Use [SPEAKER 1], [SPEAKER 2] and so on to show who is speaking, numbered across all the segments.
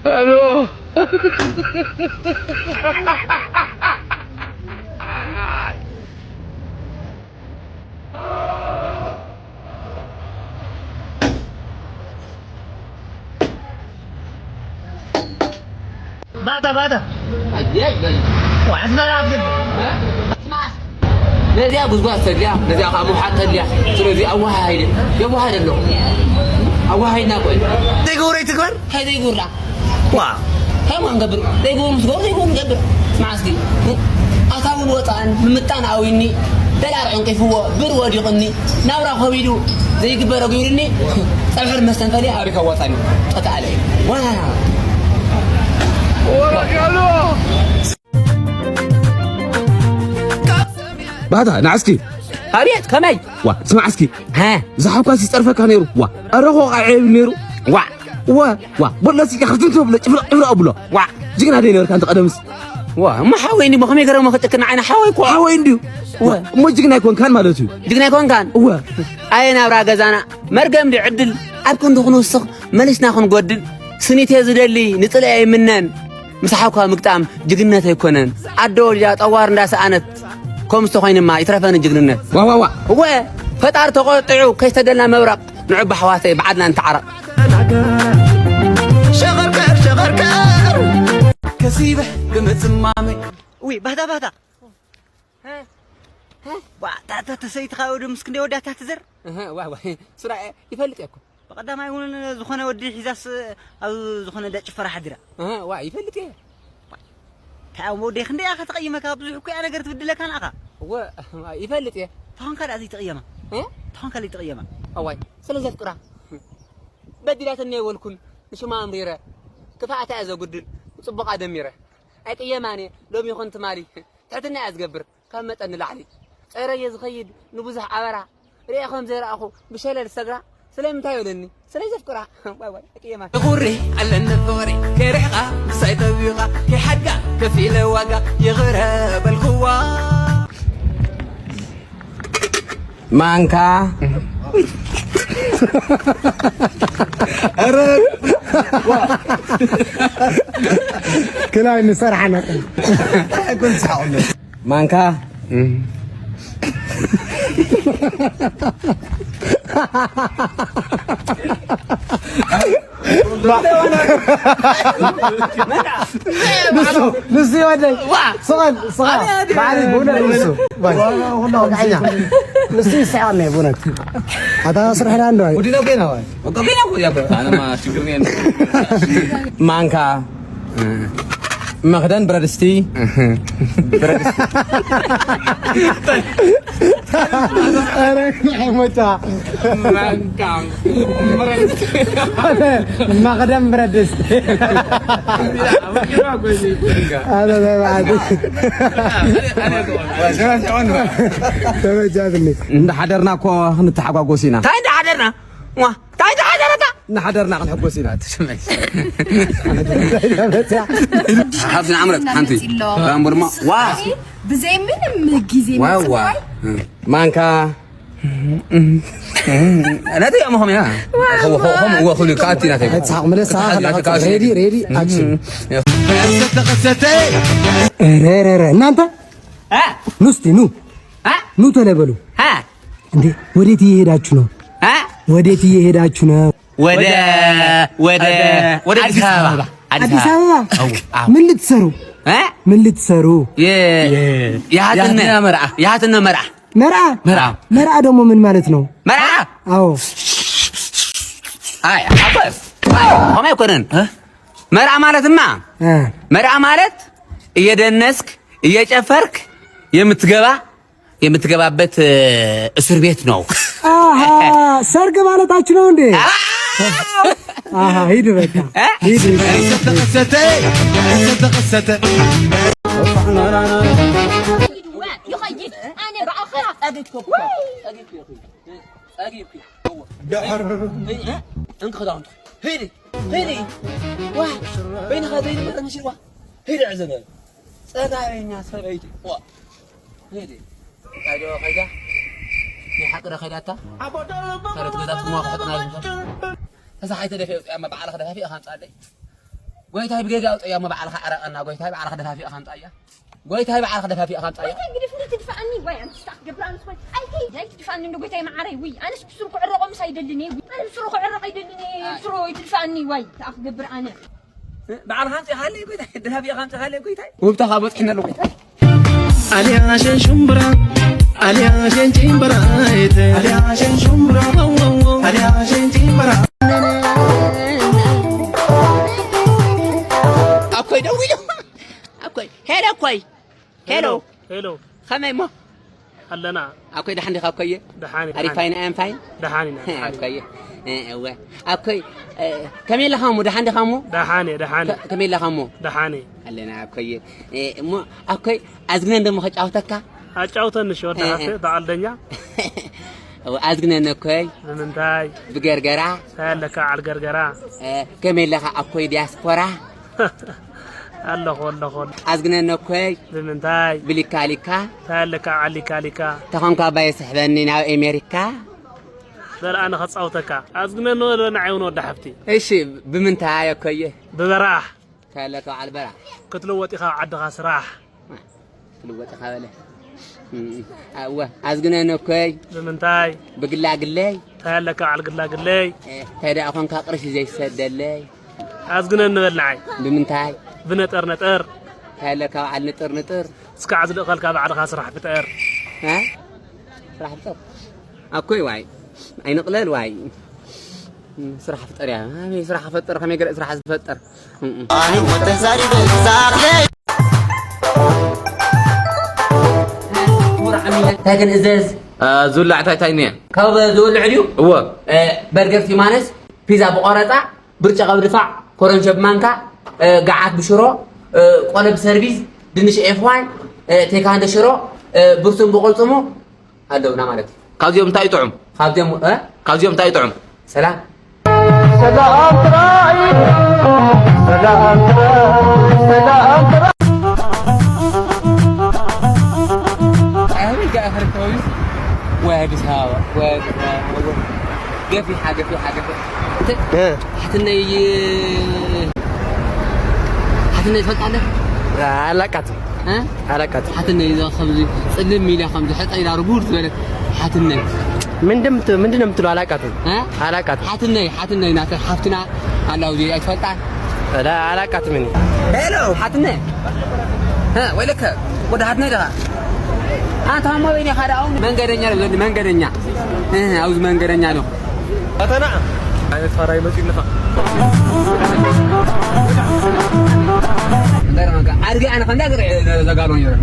[SPEAKER 1] الو بعد وعندنا عبد
[SPEAKER 2] نادي ابو زواج تليا نادي ابو حق تليا سلازي اوها هيدي يبو هذا له اوها هينا قول
[SPEAKER 3] تقول
[SPEAKER 2] هيدا يقول لا
[SPEAKER 3] وا
[SPEAKER 2] هاي ما نقبر يقول مسقور يقول نقبر اسمع اسكي اتاول وطان ممتان اويني دلار كيف هو برود يغني ناورا خويدو زي كبر يقولني صفر مستنفلي اريك وطني قطع واو
[SPEAKER 1] ورقالو
[SPEAKER 4] بعدها نعسكي
[SPEAKER 2] هاريت كماي
[SPEAKER 4] وا اسمع عسكي
[SPEAKER 2] ها
[SPEAKER 4] زحوكا سيصرفك نيرو وا ارخو عيب نيرو وا بلاسي خفتن تبل افرا ابلو
[SPEAKER 2] وا
[SPEAKER 4] جينا دينر كانت قدمس
[SPEAKER 2] وا ما حاويني ما خمي غير ما كتكنا عينا حاويكو
[SPEAKER 4] حاوي انديو مو جينا يكون كان مالتو
[SPEAKER 2] جينا يكون كان
[SPEAKER 4] وا
[SPEAKER 2] اينا برا غزانا مرقم دي عدل ابكن دخنو وسخ مالسنا خن غدل سنيتي زدلي نطلعي منن مسحاوكا مقطام جግነት አይኮነን አዶል ያ ጠዋር እንዳሰአነት ኮምስቶ ኮይንማ ይትረፈን جግነት
[SPEAKER 4] ዋ
[SPEAKER 2] ፈጣር ተቆጥዑ ከይተደልና መብራቅ ንዕብ حواتي بعدنا انتعرق
[SPEAKER 3] شغركر كسيبه بمتمامي وي بهدا ها وا تسيت خاود مسكن ودا تحتزر
[SPEAKER 2] وا سرع يفلق يكو
[SPEAKER 3] بقدما يقول زخونه ودي حزاس او زخونه دጭ فرح حدرا
[SPEAKER 2] وا يفلق ايه
[SPEAKER 3] ታው ሞዴ ክንዴ አኸ ተቀይመካ ብዙሕ እኮ ያ ነገር ትብድለካ ናኻ
[SPEAKER 2] ይፈልጥ እየ
[SPEAKER 3] ታውን ካዳ እዚ ተቀየማ ታውን ካሊ ተቀየማ
[SPEAKER 2] አዋይ ስለዚህ ፍቅራ በድላተኛ ይወልኩን ንሽማ አምሪረ ክፋአታ ያዘጉድል ጽቡቃ ደሚረ አይቀየማኔ ሎም ይኹን ትማሊ ታትና ያዝገብር ካብ መጠን ላዕሊ ፀረ የዝኸይድ ንብዙሕ አበራ ሪአኹም ዘራአኹ ብሸለል ሰግራ ስለምንታይ ይለኒ ስለዚህ ፍቅራ ዋይ አይቀየማ
[SPEAKER 3] غوري على النفوري كريقه سيطبيقه كحقا كفيل وقا يغرب القوه
[SPEAKER 4] مانكا
[SPEAKER 5] أرد كلا نصرح أنا كنت سأقول
[SPEAKER 4] مانكا
[SPEAKER 5] نسي ودي صغن بعد بونا نسو نسي ساعة بونا هذا صرح لنا ودينا بينا
[SPEAKER 2] يا انا ما شكرني
[SPEAKER 4] مانكا مخدن برادستي
[SPEAKER 5] أنا حموتا
[SPEAKER 2] مانكا
[SPEAKER 5] مخدن برادستي هذا بعد تمام
[SPEAKER 4] እንደ ሓደርና እኮ እንተሓጓጎስ ኢና
[SPEAKER 2] እንታይ እንዳሓደርና
[SPEAKER 4] እናሓደርና ክንሕጎስ ኢና
[SPEAKER 2] ሓብትና ዓምረት ሓንቲ ባምብርማ ዋ
[SPEAKER 6] ብዘይ ምንም ጊዜ
[SPEAKER 2] ዋው
[SPEAKER 4] ማንካ
[SPEAKER 2] أنا تيجي أمهم يا هو خلي كاتينا تيجي
[SPEAKER 5] تسحق ملسا ريدي أكشن ريري እናንተ ኑስቲ ኑ ተለበሉ እንዴ ወዴት እየሄዳችሁ ነው ወዴት እየሄዳችሁ ነው
[SPEAKER 2] ወደ አዲስ አበባ
[SPEAKER 5] ምን ልትሰሩ
[SPEAKER 2] የሀትና መርዓ
[SPEAKER 5] ደግሞ ምን ማለት ነው
[SPEAKER 2] መርዓ
[SPEAKER 5] አዎ
[SPEAKER 2] አይ አባስ ሆማ ይቆረን መርዓ መርዓ ማለት እየደነስክ እየጨፈርክ የምትገባበት እስር ቤት ነው
[SPEAKER 5] አሃ ሰርግ ማለታችሁ ነው እንዴ አሃ ሂድ በቃ ሂድ ተቀሰተ
[SPEAKER 6] يخيل انا باخرها اجيبك
[SPEAKER 5] دحر
[SPEAKER 2] انت خدعت هيدي واه بين هذين مثلا شنو هيدي عزمه صداعي يا سبيتي واه هيدي ايوه قيدا حق خيداتا خيرت غزات ما خطنا هذا حيت دفي ما بعلى خدها في خان صادي قويتها بجيجا يا ما بعلى عرقنا قويتها بعلى خدها في خان صايا قويتها بعلى خدها في خان صايا
[SPEAKER 6] قدي تدفعني وي انا استقبل انا شوي اي هي تدفعني انه قويتها معري وي انا بسرق عرق مش يدلني انا بسرق عرق يدلني بسرق تدفعني وي اخبر انا
[SPEAKER 2] بعلى خان صايا خلي قويتها خدها في خان صايا خلي قويتها وبتخابط حنا له قويتها
[SPEAKER 3] علي عشان شمبرا علي عشان تيمبرا علي عشان شمبرا علي عشان تيمبرا
[SPEAKER 2] أكوي دويلو أكوي هلا أكوي هلو
[SPEAKER 7] هلو
[SPEAKER 2] خمي ما
[SPEAKER 7] هلنا
[SPEAKER 2] أكوي دحني خاكوي
[SPEAKER 7] دحاني
[SPEAKER 2] عرفين أم فين
[SPEAKER 7] دحاني
[SPEAKER 2] أكوي أوه أكوي كميل خامو دحني خامو
[SPEAKER 7] دحاني
[SPEAKER 2] كميل خامو
[SPEAKER 7] دحاني
[SPEAKER 2] هلنا أكوي مو أكوي أزغن دم خش أوتكا
[SPEAKER 7] أጫውተን شو دحاسة تعالدنيا
[SPEAKER 2] أزغن أكوي
[SPEAKER 7] بمنتاي
[SPEAKER 2] بجرجرة
[SPEAKER 7] سألك على الجرجرة
[SPEAKER 2] كميل أكوي دياسبورا
[SPEAKER 7] الله
[SPEAKER 2] أزغن أكوي
[SPEAKER 7] بمنتاي
[SPEAKER 2] بليكاليكا
[SPEAKER 7] سألك على كاليكا
[SPEAKER 2] تخون كاباي سحبني ناو أمريكا
[SPEAKER 7] لا أنا خص أوتكا أزغن إنه نعيونه دحفتي
[SPEAKER 2] إيش بمنتهى أكوي
[SPEAKER 7] ببراح
[SPEAKER 2] سألك على البراح
[SPEAKER 7] كتلوت إخا عدها سراح
[SPEAKER 2] تلوت خاله أوه أزغن أكوي
[SPEAKER 7] بمنتاي
[SPEAKER 2] بقلا قلي
[SPEAKER 7] سألك على قلي
[SPEAKER 2] هذا أخون كقرش زي سدلي
[SPEAKER 7] أزغن إنه النعي
[SPEAKER 2] بمنتهى
[SPEAKER 7] بنطر
[SPEAKER 2] سألك على نطر
[SPEAKER 7] سكع زل قال كاب على خاص راح بتقر
[SPEAKER 2] ها راح بتقر أكوي واي أي نقلل واي سرح فطر يا مامي سرح فطر خمي قرأ سرح فطر
[SPEAKER 3] أنا متزاري بالزاري
[SPEAKER 2] لكن إزاز
[SPEAKER 4] زول تاينيا
[SPEAKER 2] كاب زول عليو
[SPEAKER 4] هو
[SPEAKER 2] برجر في مانس بيتزا بقرطة برجع قبل دفع كورنشب مانكا قعات بشرو قلب سيرفيس دنش F1 تيك هاند شرو برسم بقلتمو هذا ونا مالتي
[SPEAKER 4] كازيوم تاي طعم كازيوم تاي طعم
[SPEAKER 2] سلام واقف هوا في حاجة حتني يفوت عليه
[SPEAKER 5] علاقته
[SPEAKER 2] ها
[SPEAKER 5] علاقته
[SPEAKER 2] حتني إذا خمسة سلم ميلا خمسة حتى إلى ربورت بلد حتني
[SPEAKER 5] من دمت له علاقته
[SPEAKER 2] ها
[SPEAKER 5] علاقته
[SPEAKER 2] حتني ناس حفتنا على وجهي أتفلت
[SPEAKER 5] لا علاقته مني
[SPEAKER 2] هلو حتني ها ويلك وده حتني ده أنت هم بيني خارج من قرنيا عاوز من قرنيا له
[SPEAKER 7] أنا أنا فراي لطيف نفا
[SPEAKER 2] أرجع أنا خندق زقارون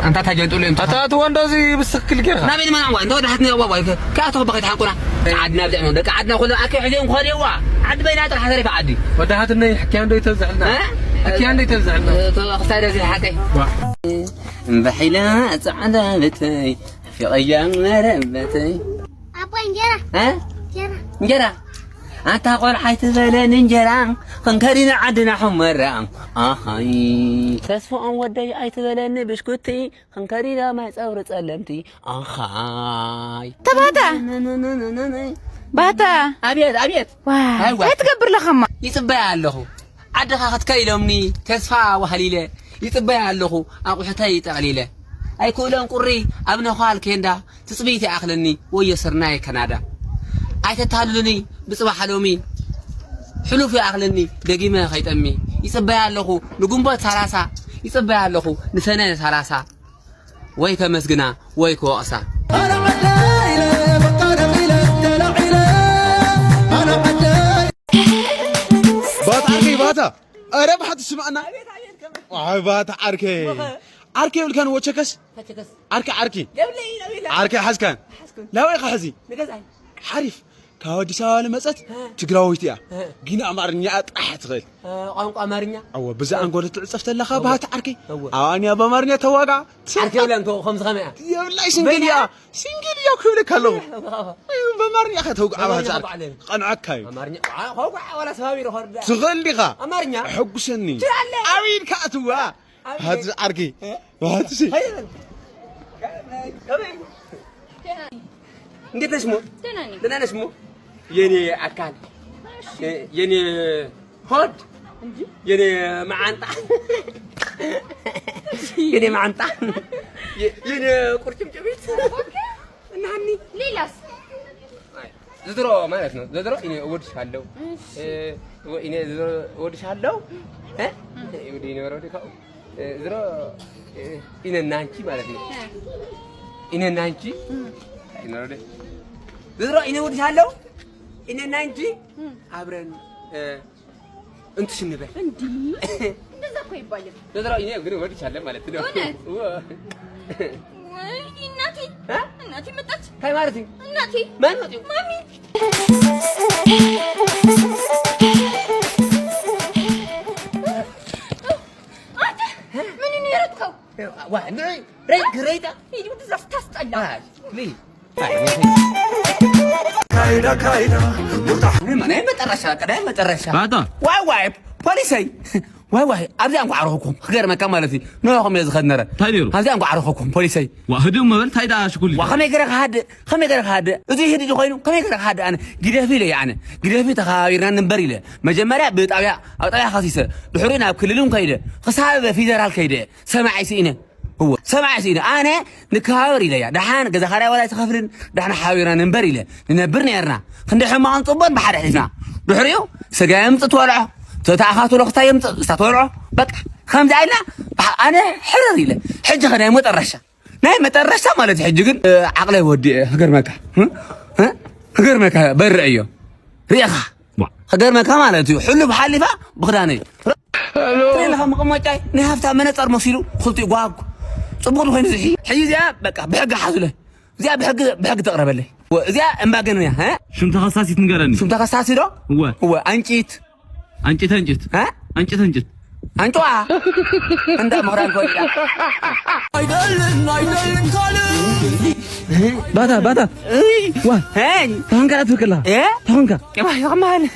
[SPEAKER 2] أنت تجي تقول لي
[SPEAKER 7] أنت وندازي بسكل كذا
[SPEAKER 2] نبي ما نعمل أنت وده حتني وابا كأتو بقيت حقنا قعدنا بدأنا ده قعدنا خلنا أكيد حزين خالي عد بينات الحسري فعدي
[SPEAKER 7] وده حتني حكي عنده يتزعلنا حكي عنده يتزعلنا
[SPEAKER 2] خسارة زي حكي بحيلات عذابتي في أيام ربتي
[SPEAKER 6] أبغى إنجرة
[SPEAKER 2] ها
[SPEAKER 6] إنجرة
[SPEAKER 2] انجرا أنت قول حيت زلين انجرا خنكرين عدنا حمرا أخاي تسفو أن ودي أيت زلين بشكوتي خنكرين ما يصور تسلمتي أخاي
[SPEAKER 8] باتا
[SPEAKER 2] أبيت
[SPEAKER 8] واو تقبر لخما
[SPEAKER 2] يصبي الله عدها خدكيلمني تسفا وحليله يصبي الله أقو حتى يتقليله أي كلهم قري أبن خال كيندا تصبيتي أخلني ويسرناي كندا أي تتهللني بصباح حلومي حلو في أخلني دقيمة خيط أمي يصبي الله نقوم ثلاثة يصبي الله نسنة ثلاثة ويك مسجنا ويك وقصة
[SPEAKER 9] باتا أربح تسمعنا باتا عركي ولا كان وشكس عركي حسكان لا ويق حزي حريف كاودي سوال مسات تقراويتيا جينا أمارنيا أطحت غير
[SPEAKER 2] قانق أمارنيا
[SPEAKER 9] أو بزا أنقول تعصفت لها بهات عركي أوانيا بمارنيا تواقع
[SPEAKER 2] عركي ولا أنتو 500
[SPEAKER 9] يا والله سنجليا كيف كلهم بمارنيا خاتوقع بهات عركي قنعك هاي
[SPEAKER 2] أمارنيا ولا سوامير خرد
[SPEAKER 9] تغلقها
[SPEAKER 2] أمارنيا
[SPEAKER 9] حق سني أوين كاتوا هات عركي هات شيء
[SPEAKER 2] እንዴት ነሽ ሞ?
[SPEAKER 6] ደህና
[SPEAKER 2] ነሽ ሞ? የኔ አካል የኔ ሆድ የኔ ማዓንጣ የኔ ማዓንጣ የኔ ቁርጭምጭሚት እናኒ
[SPEAKER 6] ሌላስ
[SPEAKER 2] ዘድሮ ማለት ነው። ዘድሮ እኔ እወድሻለሁ እኔ ዘድሮ እወድሻለሁ እኔ ወረደካው ዘድሮ እኔና አንቺ ማለት ነው። እኔና አንቺ አይኖር ዘድሮ እኔ እወድሻለሁ እኔና አንቺ አብረን እንትሽ እንበል
[SPEAKER 6] እንዴ እንደዛ እኮ ይባላል።
[SPEAKER 2] ዘድሮ እኔ ግን እወድሻለሁ ማለት ነው። እናቴ መጣች። ታይ ማለት ነው።
[SPEAKER 6] እናቴ
[SPEAKER 2] ማን ነው?
[SPEAKER 6] ማሚ ምን ነው የረጥከው?
[SPEAKER 2] ዋ ነይ ረይታ
[SPEAKER 6] ሂድ ወደዛ ስታስጠላ
[SPEAKER 2] ማን መጨረሻ ቀዳይ መጨረሻ
[SPEAKER 4] ባታ
[SPEAKER 2] ዋይ ፖሊሰይ ዋይ አብዚ አንኳ አረኹም ገር መካ ማለት ነው ኸም ዝኸነረ
[SPEAKER 4] ታዲሩ
[SPEAKER 2] አብዚ አንኳ አረኹም ፖሊሰይ
[SPEAKER 4] ዋህድም መበል ታይዳ ሽኩል
[SPEAKER 2] ወኸመይ ገረኻ ሃደ እዚ ሂድ ኮይኑ ከመይ ገረኻ ሃደ ኣነ ግደፊ ኢለ ያነ ግደፊ ተኻቢርና ንበር ኢለ መጀመርያ ብጣብያ ኣብ ጣብያ ኸሲሰ ድሕሪ ናብ ክልልን ከይደ ክሳብ ፌደራል ከይደ ሰማዓይ ሲኢነ هو سمع سيدي أنا نكاور إلى يا دحان كذا خلاص ولا تخافرن دحنا حاورنا ننبر إلى ننبرني أرنا خندح ما نطبط بحر حنا بحريو سجايم تطولع تتعخاتوا لقطة يوم تطولعوا بك خمس عيلة أنا حرر إلى حجة خدام مترشة نايم مترشة مالت حجة عقله ودي هجر مكة ها هجر مكة برئيو ريخة هجر مكة مالتي حلو بحلفة بغداني ألو لها مقمة نهفت منطر مصيرو خلتي قاق صبغ وين زحي حي زي بقى بحق حاصله زي بحق تقرب لي زي امباغنيا ها
[SPEAKER 4] شو تخصصي تنقرني
[SPEAKER 2] شو تخصصي ده هو انجيت ها
[SPEAKER 4] انجيت
[SPEAKER 2] انتوا عند مهران كل
[SPEAKER 4] باتا وا
[SPEAKER 2] هاي
[SPEAKER 4] تهون كان تفكلا
[SPEAKER 2] ايه
[SPEAKER 4] تهون كان
[SPEAKER 2] كما يغمال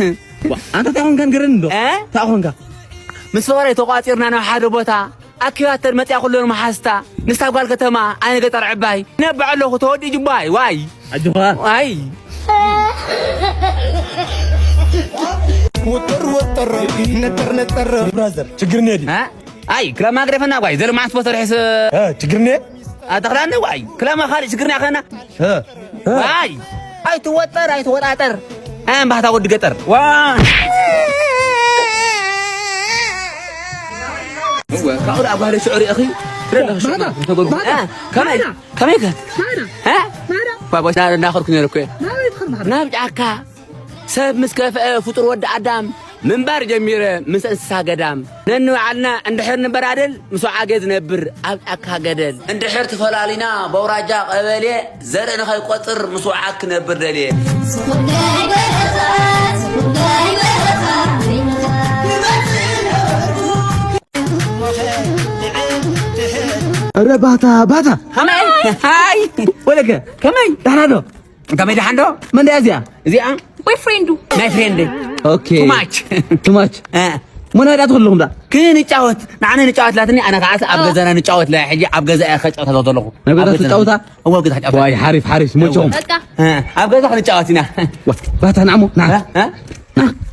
[SPEAKER 4] انت تهون كان قرن دو
[SPEAKER 2] ها
[SPEAKER 4] تهون كان
[SPEAKER 2] مسوري توقاتيرنا انا حد بوتا أكياتر متى كلنا محاستا نستقبل كتما أنا قطر عباي نبع له تودي جباي واي
[SPEAKER 4] أجوا
[SPEAKER 2] واي
[SPEAKER 3] وتر نتر برازر تجرني دي
[SPEAKER 2] ها أي كلام ما أعرف أنا واي زر ما أسبوع ترحس
[SPEAKER 3] تجرني
[SPEAKER 2] أتقرأنا واي كلام ما خالص تجرني أخنا واي أي توتر أنا بحث أود قطر واي كأول أبغى شعوري أخي
[SPEAKER 5] ماذا
[SPEAKER 2] كمان ها بابا ناخذ كنا ركوي نرجعك سب مسكف فطور ود عدام من بار جميرة مسأسا قدام لأنه عنا عند حر نبر عدل مسوع عجز نبر أكها قدل عند حر تفلالينا بوراجا قبلي زرنا خي قطر مسوع عك نبر دلي
[SPEAKER 4] أره باتا
[SPEAKER 2] كمان هاي
[SPEAKER 4] ولك
[SPEAKER 2] كمان
[SPEAKER 4] دحنادو
[SPEAKER 2] كمان دحندو
[SPEAKER 4] من ده أزيا
[SPEAKER 6] بوي فريندو
[SPEAKER 2] ماي فريند
[SPEAKER 4] أوكي
[SPEAKER 2] too much
[SPEAKER 4] من هذا أدخل لهم ده
[SPEAKER 2] كين نتشاوت نحن نتشاوت لاتني أنا قاعد أبغى نتشاوت لا حاجة أبغى أخش أتوضأ له
[SPEAKER 4] نبغى نتشاوت
[SPEAKER 2] أول كده حاجة
[SPEAKER 4] واي حارف موجهم
[SPEAKER 2] أبغى نتشاوت هنا
[SPEAKER 4] باتا نعمو نعم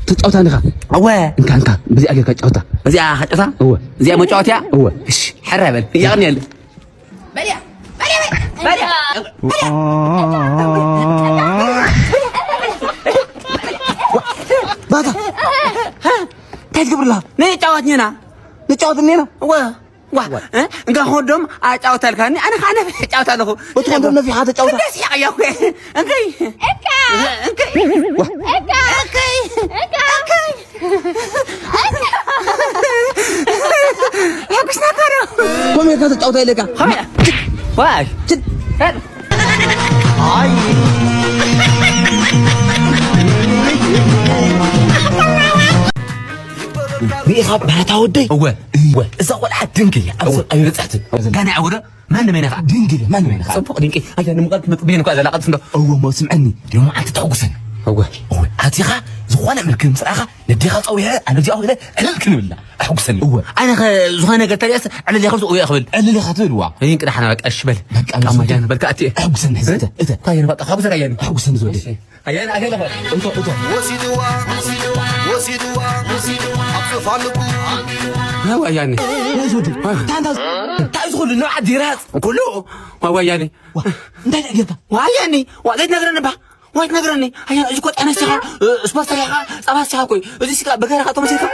[SPEAKER 4] تتشاوت أنا
[SPEAKER 2] هو
[SPEAKER 4] إنك بزي أجي كتشاوت
[SPEAKER 2] بزي أخشها
[SPEAKER 4] هو
[SPEAKER 2] زي ما تشاوت يا
[SPEAKER 4] هو
[SPEAKER 2] إيش حربل يغني له بريا
[SPEAKER 4] باتا
[SPEAKER 2] تجيب لها نتشاوت هنا وا انك هودم اጫውታል ካኒ انا ካነ اጫውታለሁ
[SPEAKER 4] وتخدم في حاجه تጫውታ
[SPEAKER 2] ደስ ያያው እንከይ ያብስ ነገር
[SPEAKER 4] ቆም የካ ተጫውታ ይለካ
[SPEAKER 2] ዋይ አይ بيخاب بهتا ودي هو إذا ولا دينكي أي رتحت كان عورة ما أنا مينخ دينكي ما أنا مينخ صبق دينكي أنا مقدم بينك هذا لقد فندق
[SPEAKER 3] هو ما سمعني اليوم عاد تحوسن
[SPEAKER 2] هو
[SPEAKER 3] عاد يخا
[SPEAKER 4] زخانة ملكم صراحة نديها قوية أنا دي أقول أنا الكلمة أحوسني هو أنا زخانة قلت لي على اللي خلص ويا أخبل على اللي خاطر وا هين كده إحنا بك أشبل أما جانا بلكاتي أحوسني زيادة إذا طيب بقى أحوسك يعني أحوسني زودي أيانا أجل بقى أنت
[SPEAKER 3] وسيدوا أقف على
[SPEAKER 4] هو يعني
[SPEAKER 3] يا زودي
[SPEAKER 4] تعال لنا عاد ديرات كله هو يعني
[SPEAKER 3] انت لا
[SPEAKER 4] يعني وعدت نغرنا بقى وايد نغرني هيا اجي كنت انا استخا سباس تلقى صباح ساعه كوي اذا سيكا بغير خاطر ما سيكا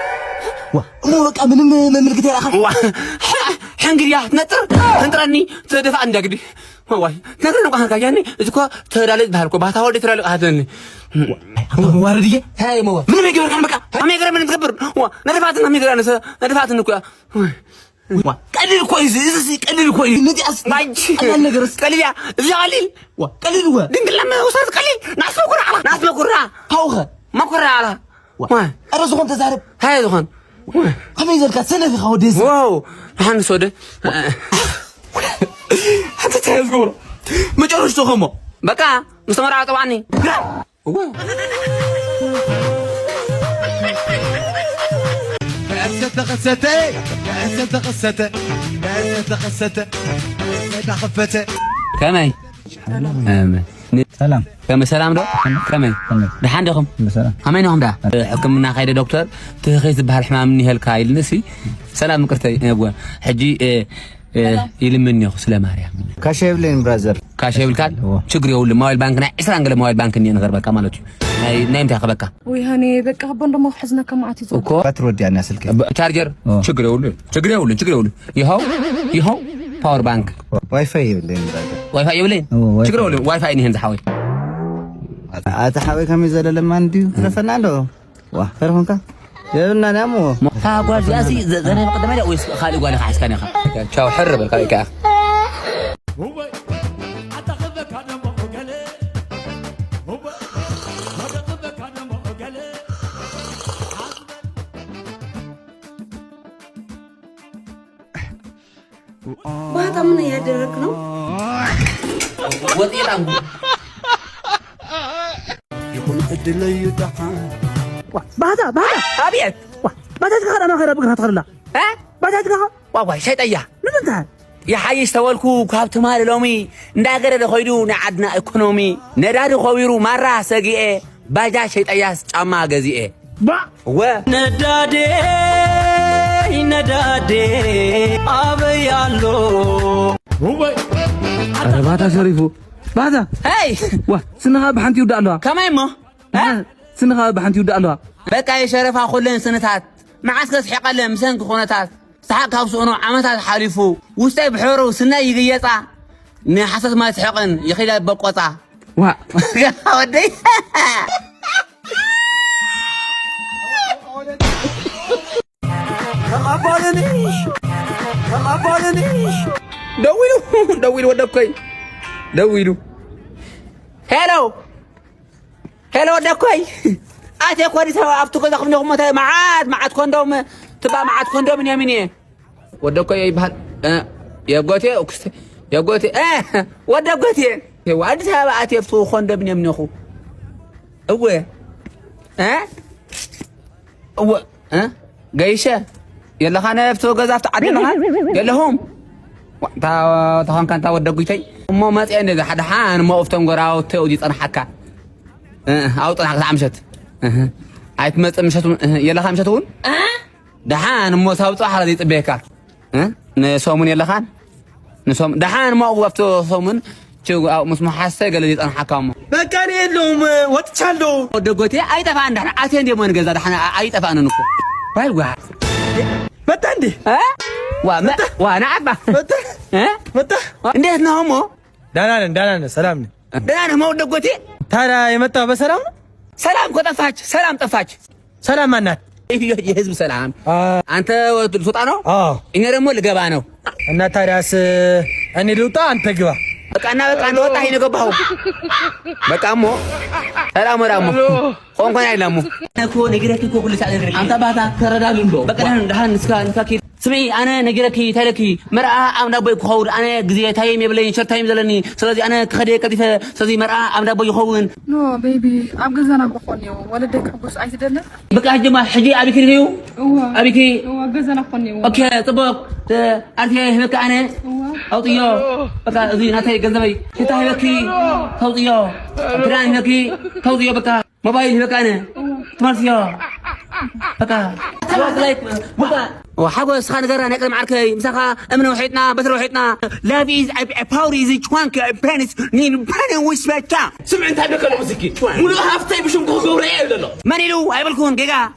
[SPEAKER 3] مو بقى من ملكتي يا اخي
[SPEAKER 4] حنجر يا تنطرني تدفع عندك دي واي نغرنا بقى يعني اذا كو تدالج بحالكو باتا ولد ترالق هذني
[SPEAKER 3] وارديه
[SPEAKER 4] هاي مو من ما يقدر كان بقى ما يقدر من تكبر ندفعت ما يقدر انا ندفعت انكو قليل كويس قليل كويس ندي اصلا انا نغرس قليل اذا قليل
[SPEAKER 3] قليل هو
[SPEAKER 4] دنقل لما وصلت قليل ناس ما كره
[SPEAKER 3] هاوخه
[SPEAKER 4] ما كره على
[SPEAKER 3] انا زخون تزارب
[SPEAKER 4] هاي زخون
[SPEAKER 3] كم يزرك سنه في خوديس
[SPEAKER 4] واو حن سوده حتى تهزقوا ما جرش تخمو بقى مستمر طبعا واو كمي
[SPEAKER 2] سلام
[SPEAKER 4] كم سلام دو كمي دحندكم
[SPEAKER 2] سلام
[SPEAKER 4] همينهم دا حكمنا خير دكتور تخيز بحال حمام مني هالكايل نسي سلام مكرتي ابو حجي يلمني سلام مريم
[SPEAKER 2] كاشيبلين برازر
[SPEAKER 4] كاشيبلكال شكري يقول موبايل بانكنا 20 قال موبايل بانك اني نغير بك مالتي نايمتي خبكا
[SPEAKER 8] وي هاني بك هبن دمو حزنا كمعتي زو
[SPEAKER 2] بترد يعني سلكي
[SPEAKER 4] تشارجر شكري يقول يهو باور بانك
[SPEAKER 2] واي فاي يبلين
[SPEAKER 4] واي فاي يبلين شكري يقول واي فاي ني هند حوي
[SPEAKER 2] اتحاوي كم يزل لما نديو رفنالو واه فرهونكا يبنا نامو
[SPEAKER 4] تاغوا جاسي زنا مقدمه لا ويس خالي قال خاص كان يا تشاو حر بالكايكا
[SPEAKER 8] بعد من يدركنا
[SPEAKER 4] وطي لانغو
[SPEAKER 3] يكون بدل يدحان
[SPEAKER 5] بعد
[SPEAKER 4] ابيت
[SPEAKER 5] بعد انا غير ابغى اتخلى بعد
[SPEAKER 4] واو شيطيا
[SPEAKER 5] من انت
[SPEAKER 4] يا حي استولكو كابت مال لومي እንዳገረ ደخيዱ ንዓድና ኢኮኖሚ ነዳዲ ኸቢሩ ማራ ሰጊኤ ባጃ ሸይጣያስ ጫማ ገዚኤ ነዳዴ አበያሎ
[SPEAKER 5] ባታ ሸሪፉ ባታ
[SPEAKER 4] هاي
[SPEAKER 5] ስንኻ ብሓንቲ ይውዳእ ኣለዋ
[SPEAKER 4] ከመይ ሞ
[SPEAKER 5] ስንኻ ብሓንቲ ይውዳእ ኣለዋ
[SPEAKER 4] በቃ የሸረፋ ኩለን ስነታት معسكر حقله مسنك خونتات سحق كابسونو عمتات حالفو وستاي بحورو سنا يغيصا ني حسس ما تحقن يخيدا بقوطا ودي كما دويلو ودكوي دويلو هلو ودكوي أتى كودي سوا أفتو كذا خمني قمة معاد كوندوم تبع معاد كوندوم من يمينه ودكوا يبهل يا قوتي ودكوتي وعد سوا أتى أفتو كوندوم من يمينه خو جيشة يلا خانة أفتو كذا أفتو عدنا يلا هم تاهم كان تودكوا شيء ما تعني إذا حد حان ما أفتهم قراءة تودي أنا حكا أو طلع عمشت عيت مشتون يلا خان مشتون دحان مو ساوطو حرا يطبيكا نسومن يلا خان نسوم دحان ما وقفتو صومن شو او مسمو حاسه قال لي انا حكام
[SPEAKER 3] በቃ እኔ የለውም ወጥቻለሁ
[SPEAKER 4] ወደጎቴ አይጠፋ እንዳና አቴ እንደ ምን ገዛ ደህና አይጠፋ ነን እኮ ባይ ዋ
[SPEAKER 3] መጣ እንዴ
[SPEAKER 4] ዋ ናባ
[SPEAKER 3] መጣ
[SPEAKER 4] እንዴት ነው ሞ
[SPEAKER 3] ደህና ነን ሰላም ነን
[SPEAKER 4] ደህና ነው ወደጎቴ
[SPEAKER 3] ታዲያ የመጣው በሰላም ነው
[SPEAKER 4] ሰላም እኮ ጠፋች
[SPEAKER 3] ሰላም ማናት
[SPEAKER 4] የህዝብ ሰላም አንተ ልትወጣ ነው እኔ ደግሞ ልገባ ነው
[SPEAKER 3] እና ታዲያስ እኔ ልውጣ አንተ ግባ
[SPEAKER 4] በቃ እንደወጣ ይሄ ነው ገባው በቃ ሞ ሰላም ወራሙ ቆንቆን አይላሙ እኮ ነግረክ እኮ ሁሉ ሳደረክ አንተ ባታ ተረዳሉ እንዶ በቃ ደህና እስካ
[SPEAKER 2] سمعي أنا نجركي تلكي مرأة أمنا بوي كهود أنا جزية تايم يبلين شر تايم زلني سلازي أنا كخدي كتيفة سلازي مرأة أمنا بوي يخون
[SPEAKER 8] نو بيبي أبغى زنا بخوني ولدك بس عايز تدلنا
[SPEAKER 2] بقى هجمة حجي أبي كريو أبي كي
[SPEAKER 8] أبغى زنا بخوني
[SPEAKER 2] أوكي طبق أرتيه هبك أنا أوطيو بقى زي ناتي جنزبي كتا هبكي توطيو بران هبكي توطيو بقى موبايل هبك أنا تمارسيو بقى وحاجة سخان جرا نقدر معركة مسخة أمن وحيتنا بثر وحيتنا لا فيز باوري زي شوانك بانس نين بان وسبتا
[SPEAKER 1] سمع انت هبك الموسيقى ولا هافتي بشم قهوه ولا
[SPEAKER 2] ماني لو هاي بالكون جيجا